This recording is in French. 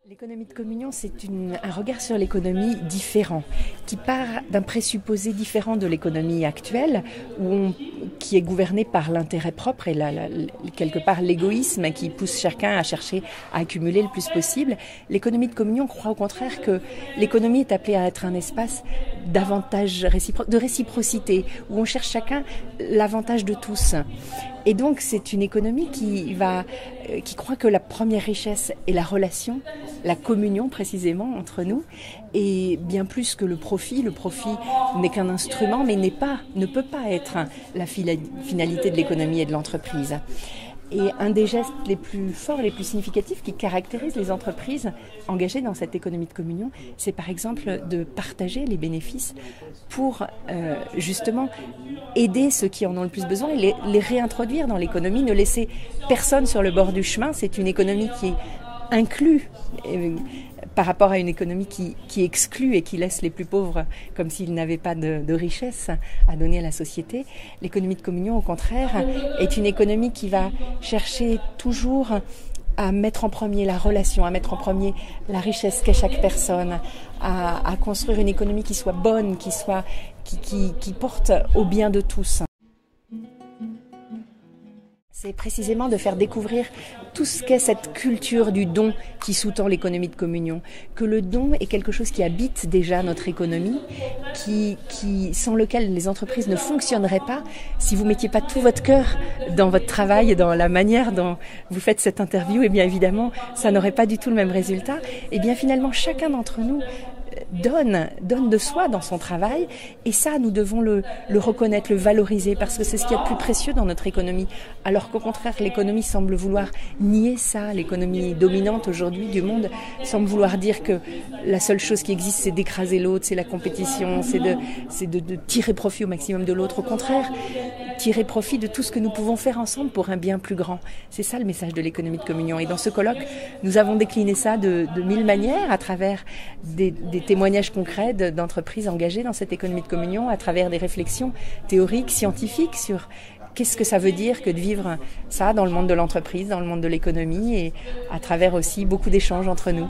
L'économie de communion, c'est un regard sur l'économie différent, qui part d'un présupposé différent de l'économie actuelle, qui est gouvernée par l'intérêt propre et quelque part l'égoïsme qui pousse chacun à chercher à accumuler le plus possible. L'économie de communion croit au contraire que l'économie est appelée à être un espace d'avantage de réciprocité, où on cherche chacun l'avantage de tous. Et donc c'est une économie qui croit que la première richesse est la relation, la communion précisément entre nous, et bien plus que le profit. Le profit n'est qu'un instrument, mais ne peut pas être la finalité de l'économie et de l'entreprise. Et un des gestes les plus forts, les plus significatifs qui caractérisent les entreprises engagées dans cette économie de communion, c'est par exemple de partager les bénéfices pour justement aider ceux qui en ont le plus besoin et les réintroduire dans l'économie, ne laisser personne sur le bord du chemin. C'est une économie qui inclut par rapport à une économie qui exclut et qui laisse les plus pauvres comme s'ils n'avaient pas de richesse à donner à la société. L'économie de communion, au contraire, est une économie qui va chercher toujours à mettre en premier la relation, à mettre en premier la richesse qu'est chaque personne, à construire une économie qui soit bonne, qui porte au bien de tous. C'est précisément de faire découvrir tout ce qu'est cette culture du don qui sous-tend l'économie de communion. Que le don est quelque chose qui habite déjà notre économie, sans lequel les entreprises ne fonctionneraient pas. Si vous mettiez pas tout votre cœur dans votre travail et dans la manière dont vous faites cette interview, et bien évidemment, ça n'aurait pas du tout le même résultat. Et bien finalement, chacun d'entre nous donne de soi dans son travail, et ça, nous devons le reconnaître, le valoriser, parce que c'est ce qu'il y a de plus précieux dans notre économie. Alors qu'au contraire, l'économie semble vouloir nier ça. L'économie dominante aujourd'hui du monde semble vouloir dire que la seule chose qui existe, c'est d'écraser l'autre, c'est la compétition, c'est de tirer profit au maximum de l'autre. Au contraire, tirer profit de tout ce que nous pouvons faire ensemble pour un bien plus grand. C'est ça le message de l'économie de communion. Et dans ce colloque, nous avons décliné ça de 1000 manières, à travers des témoignages concrets d'entreprises engagées dans cette économie de communion, à travers des réflexions théoriques, scientifiques sur qu'est-ce que ça veut dire que de vivre ça dans le monde de l'entreprise, dans le monde de l'économie, et à travers aussi beaucoup d'échanges entre nous.